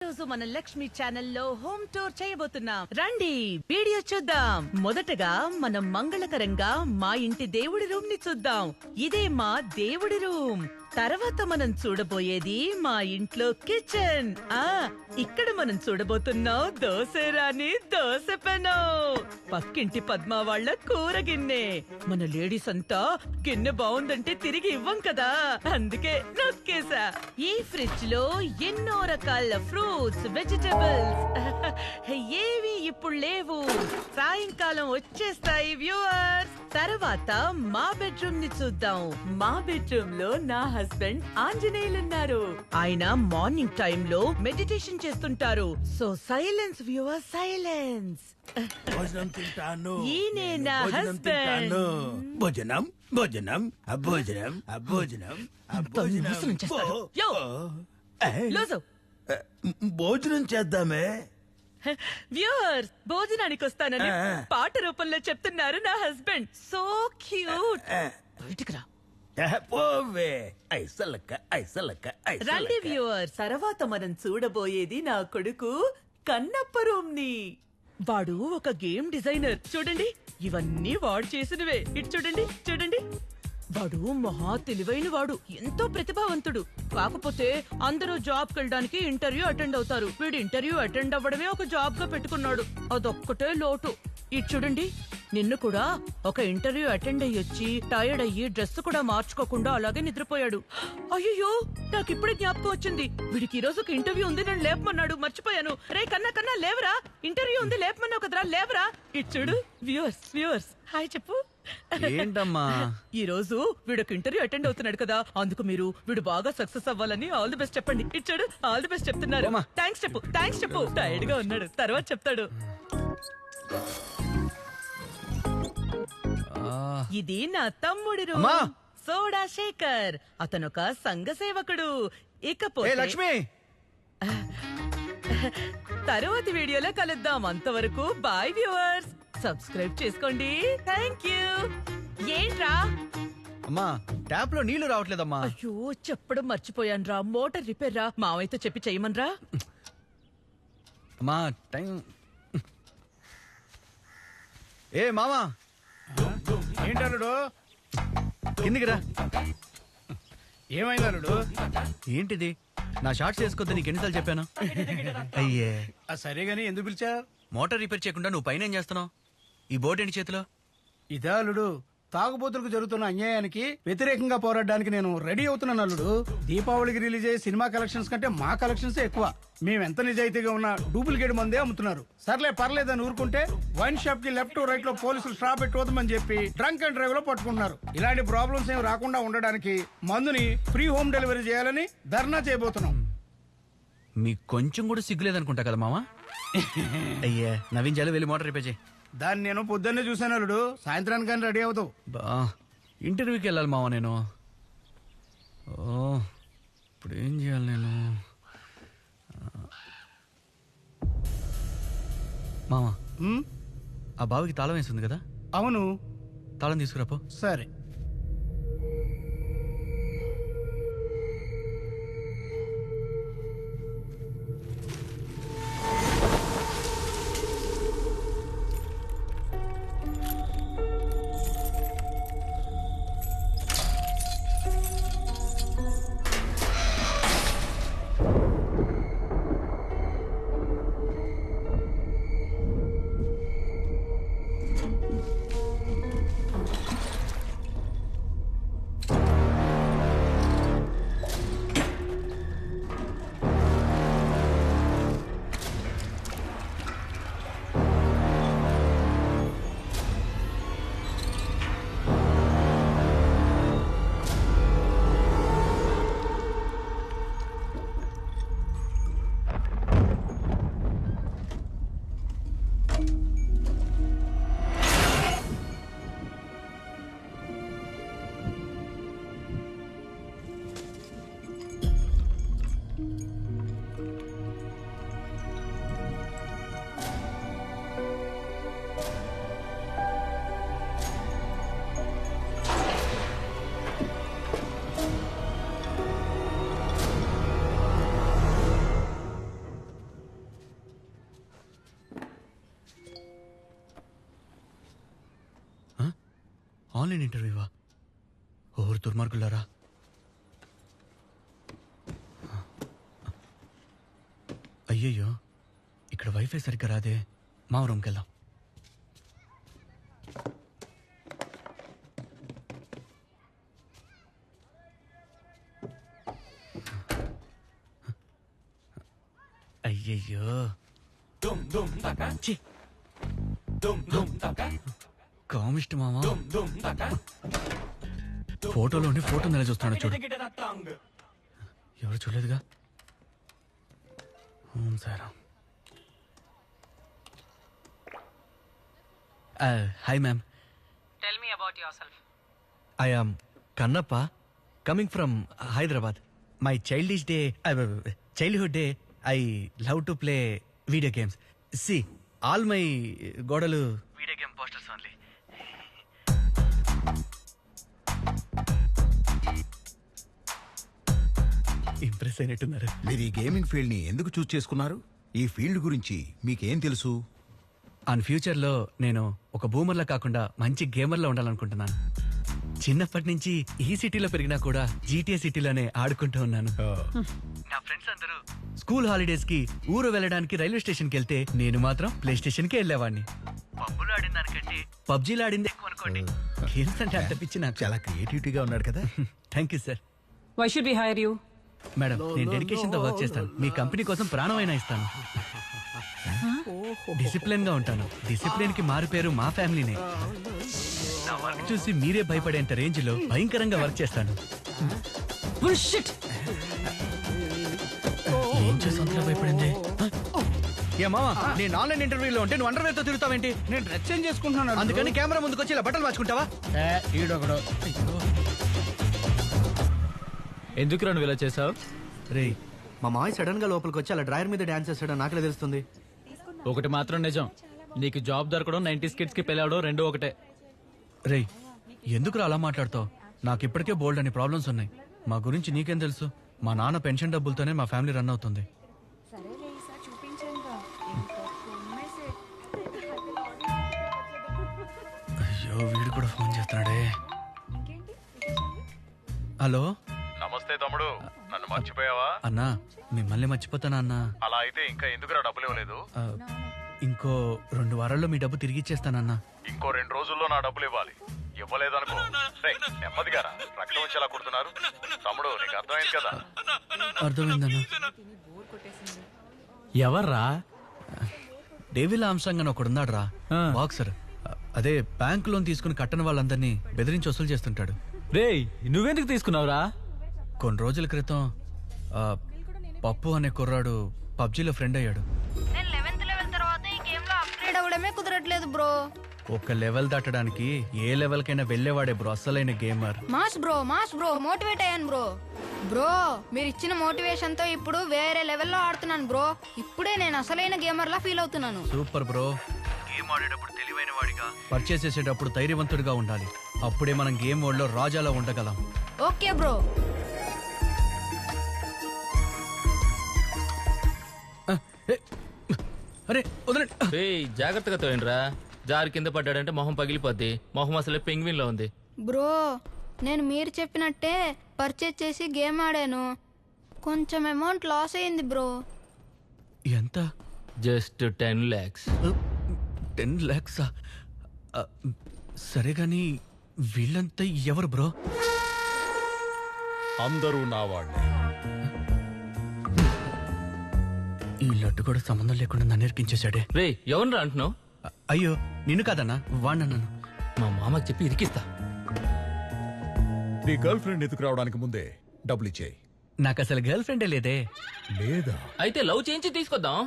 రోజు మన లక్ష్మి ఛానల్లో హోమ్ టూర్ చేయబోతున్నాం. రండి వీడియో చూద్దాం. మొదటగా మనం మంగళకరంగా మా ఇంటి దేవుడి రూమ్ ని చూద్దాం. ఇదే మా దేవుడి రూమ్. తర్వాత మనం చూడబోయేది మా ఇంట్లో కిచెన్. ఇక్కడ మనం చూడబోతున్నాం దోసెరాని దోస పెనం. పక్కింటి పద్మ వాళ్ళ కూర గిన్నె. మన లేడీస్ అంతా గిన్నె బాగుందంటే తిరిగి ఇవ్వం కదా, అందుకే నొక్కేసా. ఈ ఫ్రిడ్జ్ లో ఎన్నో రకాల ఫ్రూట్స్, వెజిటబుల్స్ ఏవి ఇప్పుడు లేవు, సాయంకాలం వచ్చేస్తాయి వ్యూవర్స్. తర్వాత మా బెడ్రూమ్ ని చూద్దాం. మా బెడ్రూమ్ లో నా హస్బెండ్ ఆంజనేయులున్నారు. ఆయన మార్నింగ్ టైం లో మెడిటేషన్ చేస్తుంటారు. So silence viewer, silence. భోజనం తింటాను. ఈయనే నా హస్బెండ్. భోజనం భోజనం భోజనం భోజనం మోసం చేస్తాడు. యో, లోజో. భోజనం చేద్దామే. వ్యూవర్స్, భోజనానికి వస్తానని పాట రూపంలో చెప్తున్నారు నా హస్బెండ్. So cute. బయటికి రా. పోవే ఐసలక్క ఐసలక్క రండి వ్యూవర్స్. తర్వాత మనం చూడబోయేది నా కొడుకు కన్నప్ప రూమ్ ని. వాడు ఒక గేమ్ డిజైనర్. చూడండి, ఇవన్నీ వాడు చేసినవే. ఇటు చూడండి, చూడండి. వాడు మహా తెలివైన వాడు, ఎంతో ప్రతిభావంతుడు. కాకపోతే అందరూ జాబ్ కెళ్ళడానికి ఇంటర్వ్యూ అటెండ్ అవుతారు. వీడు ఇంటర్వ్యూ అటెండ్ అవ్వడమే ఒక జాబ్ గా పెట్టుకున్నాడు. అదొక్కటే లోటు. ఇటు చూడండి, నిన్ను కూడా ఒక ఇంటర్వ్యూ అటెండ్ అయ్యొచ్చి టైర్డ్ అయ్యి డ్రెస్ కూడా మార్చుకోకుండా అలాగే నిద్రపోయాడు. అయ్యో, నాకు ఇప్పుడే జ్ఞాపకం వచ్చింది. వీడికి ఈ రోజు ఒక ఇంటర్వ్యూ ఉంది, నన్ను లేపమన్నాడు, మర్చిపోయాను. రే కన్నా కన్నా లేవరా, ఇంటర్వ్యూ ఉంది, లేపమన్నావు కదరా, లేవరా. ఇటు చూడు వ్యూవర్స్, వ్యూవర్స్ హాయ్ చెప్పు. ఏంటమ్మా, ఈ రోజు వీడు ఒక ఇంటర్వ్యూ అటెండ్ అవుతున్నాడు కదా, అందుకు మీరు వీడు బాగా సక్సెస్ అవ్వాలని ఆల్ ది బెస్ట్ చెప్పండి. ఇచ్చాడు, ఆల్ ది బెస్ట్ చెప్తున్నారు. థ్యాంక్స్ చెప్పు, థ్యాంక్స్ చెప్పు. టైర్డ్ గా ఉన్నాడు, తర్వాత చెప్తాడు. ఇది నా తమ్ముడి రూమ్, సోడా శేఖర్. అతనొక సంఘ సేవకుడు. ఇకపోతే లక్ష్మి, తరువాతి వీడియోలో కలుద్దాం. అంతవరకు బాయ్ వ్యూవర్స్. సబ్స్క్రైబ్ చేసుకోండి. Thank you. ఏంట్రా? అమ్మా ట్యాప్ లో నీళ్లు రావట్లేదమ్మా. అయ్యో, చెప్పడం మర్చిపోయాను రా. మోటార్ రిపేర్ రా, మావయ్యతో చెప్పి చెయ్యమనరా. అమ్మా టైం. ఏ మామా, ఏంటల్లుడు? కిందికి రా. ఏమైంది అల్లుడు? ఏంటిది? నా షార్ట్స్ వేసుకోద్దు నీకు ఎన్నిసార్లు చెప్పాను. అయ్యే, సరే గాని ఎందుకు పిలిచా? మోటార్ రిపేర్ చేయకుండా నువ్వు పైన ఏం చేస్తున్నావు? ఈ బోర్డు ఏంటి చేతిలో? ఇదా అల్లుడు, తాగుబోతులకు జరుగుతున్న అన్యాయానికి వ్యతిరేకంగా పోరాడడానికి నేను రెడీ అవుతున్నాను అల్లుడు. దీపావళికి రిలీజ్ అయ్యే సినిమా కలెక్షన్స్ కంటే మా కలెక్షన్స్ ఎక్కువ. మేమెంత నిజాయితీగా ఉన్నా డూప్లికేట్ మందే అమ్ముతున్నారు. సర్లే పర్లేదని ఊరుకుంటే వైన్ షాప్ కి లెఫ్ట్ రైట్ లో పోలీసులు స్టాప్ పెట్టుకోదమని చెప్పి డ్రంక్ అండ్ డ్రైవ్ లో పట్టుకుంటున్నారు. ఇలాంటి ప్రాబ్లమ్స్ ఏమి రాకుండా ఉండడానికి మందుని ఫ్రీ హోమ్ డెలివరీ చేయాలని ధర్నా చేయబోతున్నాం. మీకు కొంచెం కూడా సిగ్గులేదనుకుంటా కదా మామా. అయ్యే, నవ్వించాలి, వెళ్ళి మోటార్ రిపేర్ చేయి. దాన్ని నేను పొద్దున్నే చూశాను అల్లుడు. సాయంత్రానికి కానీ రెడీ అవుతావు. బా, ఇంటర్వ్యూకి వెళ్ళాలి మావా నేను. ఓ, ఇప్పుడు ఏం చేయాలి నేను? మామా, ఆ బావికి తాళం వేసింది కదా, అవును. తాళం తీసుకురాపో. సరే. ఆన్లైన్ ఇంటర్వ్యూవా? ఓరు దుర్మార్గులారా. అయ్యయ్యో, ఇక్కడ వైఫై సరిగ్గా రాదే. మా రూమ్కి వెళ్దాం. అయ్యయ్యో, ఛీ. కామిస్ట్ మామా ఫోటోలోని ఫోటో నెల చూస్తున్నాడు చూడు. ఎవరు చూడలేదుగా. Sara. Hi ma'am. Tell me about yourself. I am Kannappa, coming from Hyderabad. My childhood day, I love to play video games. See, all my godalu video game posters only. Impress అయినట్టున్నారు. మీరు ఈ gaming field ని ఎందుకు చూస్ చేసుకున్నారు? ఈ field గురించి మీకేం తెలుసు? ఆన్ ఫ్యూచర్లో నేను ఒక బూమర్లా కాకుండా మంచి గేమర్లా ఉండాలనుకుంటున్నాను. చిన్నప్పటి నుంచి ఈ సిటీలో పెరిగినా కూడా GTA సిటీలోనే ఆడుకుంటూ ఉన్నాను. నా ఫ్రెండ్స్ అందరూ స్కూల్ హాలిడేస్ కి ఊరు వెళ్ళడానికి రైల్వే స్టేషన్ కి వెళ్తే నేను మాత్రం ప్లే స్టేషన్ కి వెళ్ళేవాడిని. పబ్బులు ఆడిన దానికంటే పబ్జీలు ఆడింది ఎక్కువ అనుకోండి. గేమ్స్ అంటే అంత పిచ్చి నాకు. చాలా క్రియేటివిటీగా ఉన్నాడు కదా. Thank you sir. Why should we hire you? Madam, నేను డెడికేషన్ తో వర్క్ చేస్తాను. మీ కంపెనీ కోసం ప్రాణమైనా ఇస్తాను. డిసిప్లిన్ గా ఉంటాను. డిసిప్లిన్ కి మారు పేరు మా ఫ్యామిలీనే. నా వర్క్ చూసి మీరే భయపడేంత రేంజ్ లో భయంకరంగా వర్క్ చేస్తాను. Bullshit! ఏం చేసి అంతలా భయపడింది? ఏ మావా, నేను ఆన్లైన్ ఇంటర్వ్యూలో ఉంటే నువ్వు అండర్వేర్ తో తిరుగుతావేంటి? నేను డ్రెస్ చేంజ్ చేసుకుంటున్నాను. అందుకని కెమెరా ముందుకు వచ్చి ఇలా బట్టలు మార్చుకుంటావా? ఈడొకడు. ఎందుకురా నువ్వు ఇలా చేసావు? రే, మా మావయ్య సడన్ గా లోపలికి వచ్చి అలా డ్రైవర్ మీద డాన్స్ చేస్తాడో నాకులే తెలుస్తుంది. ఒకటి మాత్రం నిజం, నీకు జాబ్ దొరకడం 90s కిడ్స్ కి పెళ్ళాడో రెండు ఒకటే. రే, ఎందుకురా అలా మాట్లాడతావు? నాకు ఇప్పటికే బోల్డ్ అని ప్రాబ్లమ్స్ ఉన్నాయి. మా గురించి నీకేం తెలుసు? మా నాన్న పెన్షన్ డబ్బులతోనే మా ఫ్యామిలీ రన్ అవుతుంది. అయ్యో, వీడు కూడా ఫోన్ చేస్తున్నాడే. హలో. నమస్తే తమ్ముడు, నన్ను మర్చిపోయావా? అన్నా, మిమ్మల్ని మర్చిపోతానా అన్నా? అలా అయితే ఇంకా ఎందుకురా డబ్బులు ఇవ్వలేదు? ఇంకో 2 వారాల్లో మీ డబ్బు తిరిగి ఇచ్చేస్తానన్నా. ఇంకో 2 రోజుల్లో నా డబ్బులు ఇవ్వాలి. ఇవ్వలేదనుకో నెమ్మదిగారా, రక్తం వచ్చేలా కుడుతున్నారు. తమ్ముడు, నీకు అర్థమైంది కదా? అర్థమైందన్నా. ఎవర్రా? డేవిల్ ఆమ్స్ట్రాంగ్ అని ఒకడున్నాడు రా, బాక్సర్. అదే బ్యాంక్ లోన్ తీసుకుని కట్టని వాళ్ళందరినీ బెదిరించి వసూలు చేస్తుంటాడు. రేయ్, నువ్వెందుకు తీసుకున్నావురా? కొన్ని రోజుల క్రితం పప్పు అనే కుర్రాడు పబ్జీలో ఫ్రెండ్ అయ్యాడు. నేను 11th లెవెల్ తర్వాత ఈ గేమ్ లో అప్గ్రేడ్ అవ్వడమే కుదరట్లేదు బ్రో. ఒక లెవెల్ దాటడానికి ఏ లెవెల్ కైనా వెళ్ళేవాడే బ్రో అసలైన గేమర్. మాస్ బ్రో మోటివేట్ అయ్యాను బ్రో. మీరు ఇచ్చిన మోటివేషన్ తో ఇప్పుడు వేరే లెవెల్లో ఆడుతున్నాను బ్రో. ఇప్పుడే నేను అసలైన గేమర్ లా ఫీల్ అవుతున్నాను. Super bro. గేమ్ ఆడేటప్పుడు తెలివైన వాడిగా, పర్చేస్ చేసేటప్పుడు ధైర్యవంతుడిగా ఉండాలి. అప్పుడే మనం గేమ్ వరల్డ్ లో రాజాలా ఉండగలం. Okay bro. అరే వదలండి. రేయ్, జాగ్రత్తగా తోయండిరా. జారి కింద పడ్డాడంటే మొహం పగిలిపోద్ది. మొహం అసలే పెంగ్విన్ లో ఉంది. బ్రో, నేను మీరు చెప్పినట్టే పర్చేస్ చేసి గేమ్ ఆడాను. కొంచెం అమౌంట్ లాస్ అయింది బ్రో. ఎంత? Just 10 lakhs. 10 lakhs? సరే గాని వీళ్ళంతా ఎవరు బ్రో? అందరూ నా వాళ్ళే. ఈ లడ్డు కూడా సంబంధం లేకుండా నన్ను ఎరికించేశాడే. రేయ్, ఎవరిరా అంటున్నావు? అయ్యో, నిన్ను కాదన్నా, వాడినన్నాను. మా మామకి చెప్పి ఇరికిస్తా. నీ గర్ల్ ఫ్రెండ్ ఎదుకు రావడానికి ముందే డబ్బులు ఇచ్చేయి. నాకు అసలు గర్ల్ ఫ్రెండే లేదే. లేదా? అయితే లవ్ చేయించి తీసుకొద్దాం.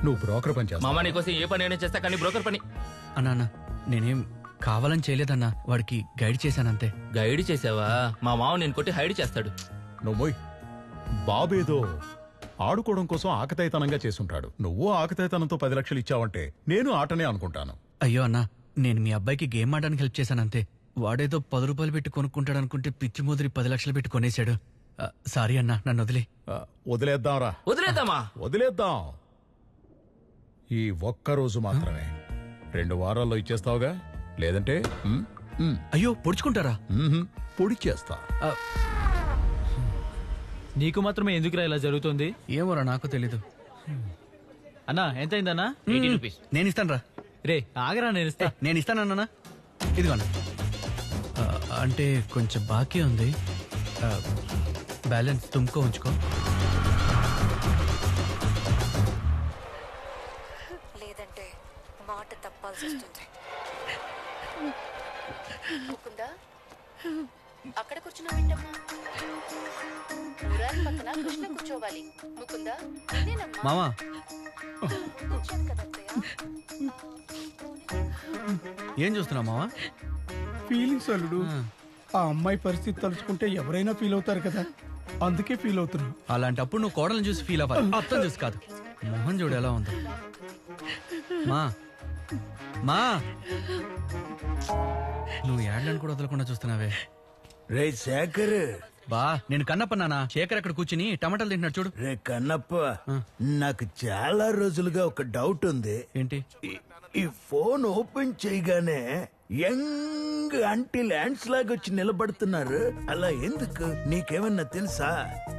నువ్వు బ్రోకర్ పని చేస్తావా? మామ నీకోసం ఏ పని అయినా చేస్తా, కానీ బ్రోకర్ పని. అన్నా, నేనేం కావాలని చేయలేదన్నా, వాడికి గైడ్ చేశానంతే. గైడ్ చేసావా? మా మామ నేను కొట్టి హైడ్ చేస్తాడు. నువ్వు బాబేదో ఆడుకోవడం కోసం ఆకతాయితనంగా చేసుంటాడు. నువ్వు ఆకతాయితనంతో 10 లక్షలు ఇచ్చావంటే నేను ఆటనే అనుకుంటాను. అయ్యో అన్నా, నేను మీ అబ్బాయికి గేమ్ ఆడడానికి హెల్ప్ చేశానంతే. వాడేదో 10 రూపాయలు పెట్టి కొనుక్కుంటాడు అనుకుంటే పిచ్చి ముదిరి 10 లక్షలు పెట్టి కొనేశాడు. సారీ అన్నా, నన్ను వదిలే. వదిలేద్దాంరా. వదిలేద్దామా? వదిలేద్దాం. ఈ ఒక్క రోజు మాత్రమే. 2 వారాల్లో ఇచ్చేస్తావుగా? లేదంటే అయ్యో పొడుచుకుంటారా? పొడి చేస్తా. ఆ, నీకు మాత్రమే ఎందుకురా ఇలా జరుగుతుంది? ఏమోరా నాకు తెలీదు. అన్నా ఎంతైందన్నా? నేను ఇస్తాను రా. రే ఆగరా, నేను ఇస్తా. నేను ఇస్తానన్నా. ఇదిగో అన్న. అంటే కొంచెం బాకీ ఉంది. బ్యాలెన్స్ తుమ్కో ఉంచుకో. లేదంటే మాట తప్పాల్సి వస్తుంది. ముకుందా, అక్కడ కూర్చున్నావేంటమ్మా? ఊరారి పక్కన కృష్ణ కూర్చోవాలి. ముకుందా, ఇదేనమ్మా. మామా కూర్చోను కదా అత్తయ్య. ఏం చూస్తున్నావు మావా? ఫీలింగ్స్ అల్లుడు. ఆ అమ్మాయి పరిస్థితి తలుచుకుంటే ఎవరైనా ఫీల్ అవుతారు కదా, అందుకే ఫీల్ అవుతున్నా. అలాంటప్పుడు నువ్వు కోడలను చూసి ఫీల్ అవ్వాలి, అర్థం చూసి కాదు. మొహం చూడు ఎలా ఉందో. మా మా నువ్వు యాడ్లను కూడా వదలకుండా చూస్తున్నావే. రే శేఖర్, బా నేను కన్నప్పన్నానా? శేఖర్ అక్కడ కూర్చుని టమాటాలు తింటున్నాడు చూడు. రే కన్నప్ప, నాకు చాలా రోజులుగా ఒక డౌట్ ఉంది. ఏంటి? ఈ ఫోన్ ఓపెన్ చేయగానే యంగ్ అంటీ ల్యాండ్స్ లాగా వచ్చి నిలబడుతున్నారు. అలా ఎందుకు? నీకేమన్నా తెలుసా?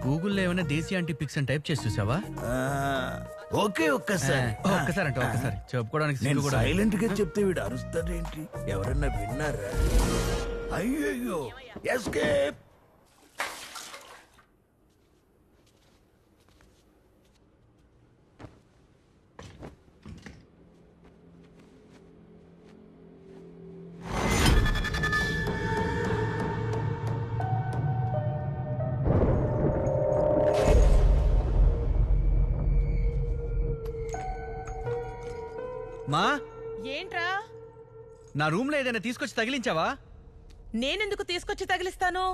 గూగుల్లో ఏమైనా దేశీ ఆంటీ పిక్స్ అని టైప్ చేసి చూసావా? ఓకే ఒక్కసారి. ఒక్కసారి అంటే ఒక్కసారి చెప్పుకోవడానికి నేను సిగ్గు కూడా. సైలెంట్ గా చెప్తే వీడు అరుస్తాడేంటి? ఎవరన్నా విన్నారా? అయ్యయ్యో, ఎస్కేప్. మా ఏంట్రా? నా రూమ్ లో ఏదైనా తీసుకొచ్చి తగిలించావా? నేనెందుకు తీసుకొచ్చి తగిలిస్తాను?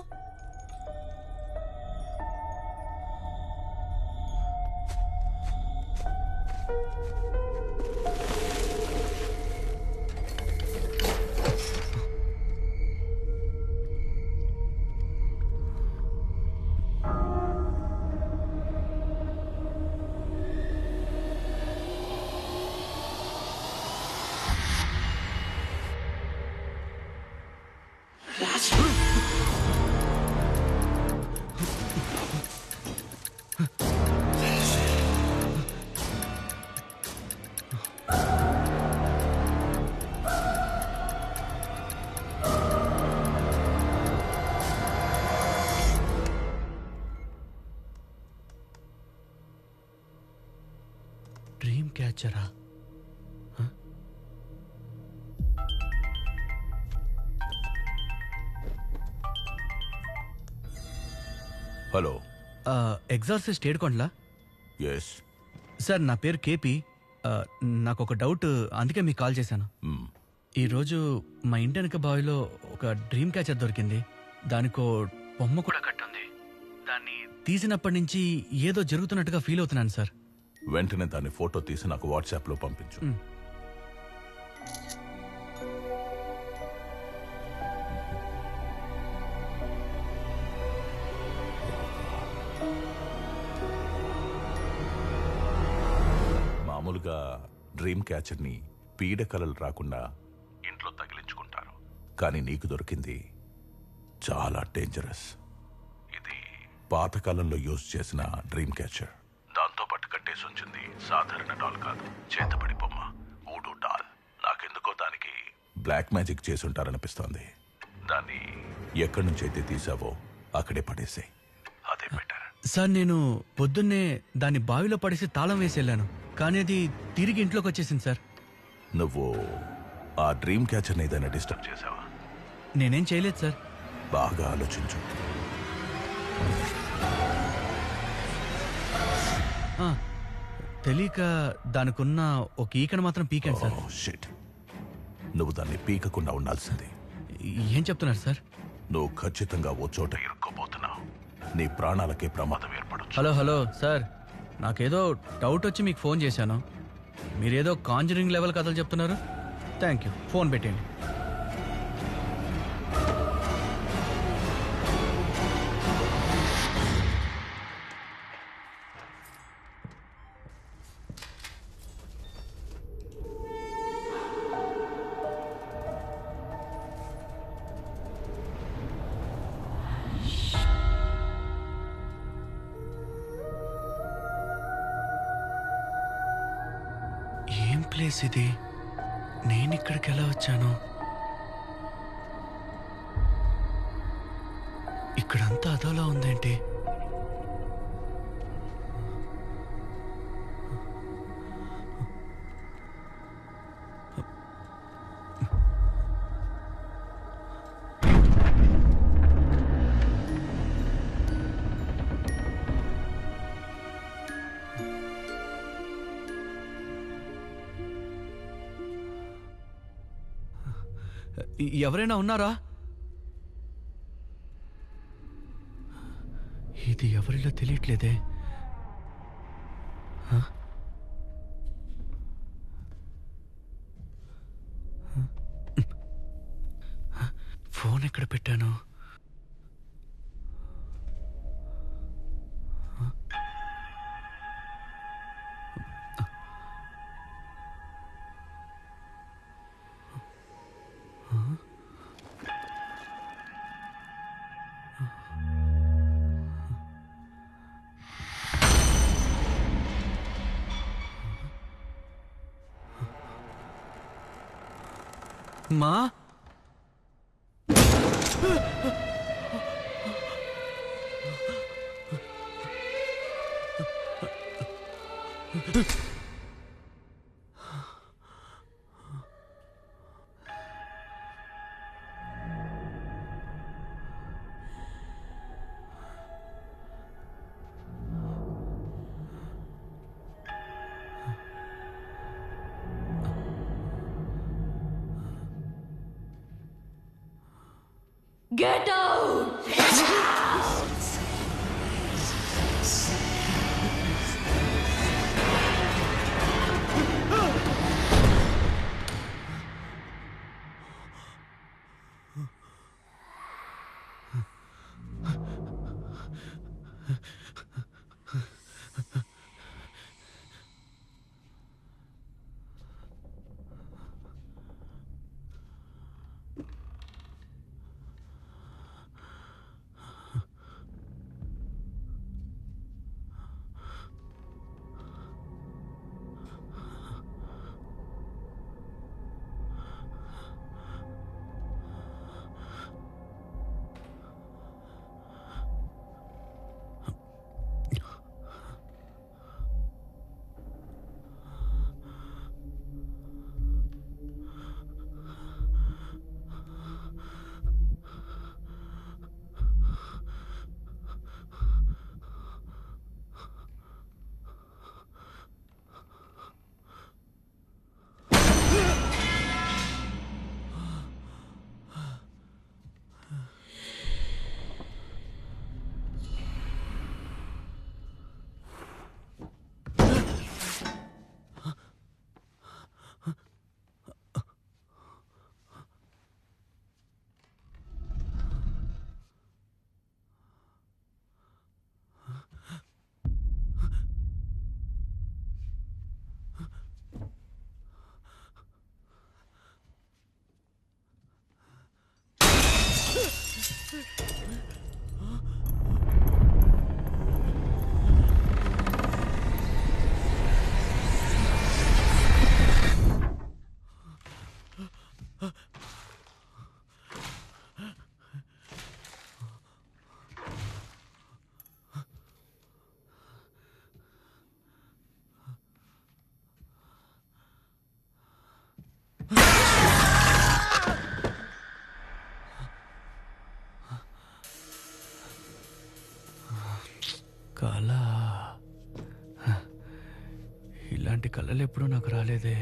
డ్రీమ్ క్యాచరా? హలో, ఎగ్జార్సిస్ట్ ఏడుకోండ్లా? ఎస్. సార్ నా పేరు కేపీ. నాకు ఒక డౌట్, అందుకే మీకు కాల్ చేశాను. ఈరోజు మా ఇంటి వెనక బావిలో ఒక డ్రీమ్ క్యాచర్ దొరికింది. దానికో బొమ్మ కూడా కట్టుంది. దాన్ని తీసినప్పటి నుంచి ఏదో జరుగుతున్నట్టుగా ఫీల్ అవుతున్నాను సార్. వెంటనే దాన్ని ఫోటో తీసి నాకు వాట్సాప్ లో పంపించు. మామూలుగా డ్రీమ్ క్యాచర్ ని పీడకలలు రాకుండా ఇంట్లో తగిలించుకుంటారు, కానీ నీకు దొరికింది చాలా డేంజరస్. ఇది పాతకాలంలో యూజ్ చేసిన డ్రీమ్ క్యాచర్. దాంతో పాటు కట్టేసి ఉంచింది సాధారణ డాల్ కాదు, చేతబడి బొమ్మ, ఊడు డాల్. నాకెందుకో దానికి బ్లాక్ మ్యాజిక్ చేసి ఉంటారనిపిస్తోంది. దాన్ని ఎక్కడి నుంచి అయితే తీసావో అక్కడే పడేసే, అదే బెటర్. సార్ నేను పొద్దున్నే దాన్ని బావిలో పడేసి తాళం వేసి వెళ్ళాను, కానీ అది తిరిగి ఇంట్లోకి వచ్చేసింది సార్. నువ్వు ఆ డ్రీమ్ క్యాచర్ ఏదైనా డిస్టర్బ్ చేసావా? నేనేం చేయలేదు సార్. బాగా ఆలోచించు. తెలియక దానికున్న ఒక ఈకను మాత్రం పీకాను సార్. షిట్, నువ్వు దాన్ని పీకకుండా ఉండాల్సింది. ఏం చెప్తున్నారు సార్? నువ్వు ఖచ్చితంగా ఓ చోట ఇరుక్కోబోతున్నావు. నీ ప్రాణాలకే ప్రమాదం ఏర్పడచ్చు. హలో సార్, నాకేదో డౌట్ వచ్చి మీకు ఫోన్ చేశాను. మీరేదో కాంజరింగ్ లెవెల్ కథలు చెప్తున్నారు. థ్యాంక్ యూ, ఫోన్ పెట్టండి. ఏం ప్లేస్ ఇది? నేను ఇక్కడికి ఎలా వచ్చాను? ఇక్కడంతా అదోలా ఉందేంటి? ఎవరైనా ఉన్నారా? ఇది ఎవరిలో తెలియట్లేదే. ఫోన్ ఎక్కడ పెట్టాను? మా Get out! కళ. ఇలాంటి కళలు ఎప్పుడూ నాకు రాలేదే.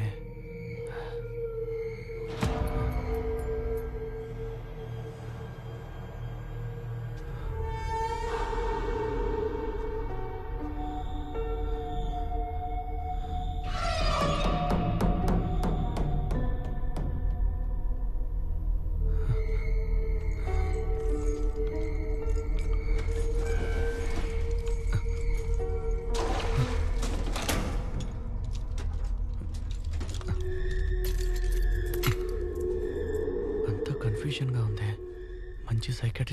కన్ఫ్యూజన్గా ఉంది. మంచి సైకాట్రిస్ట్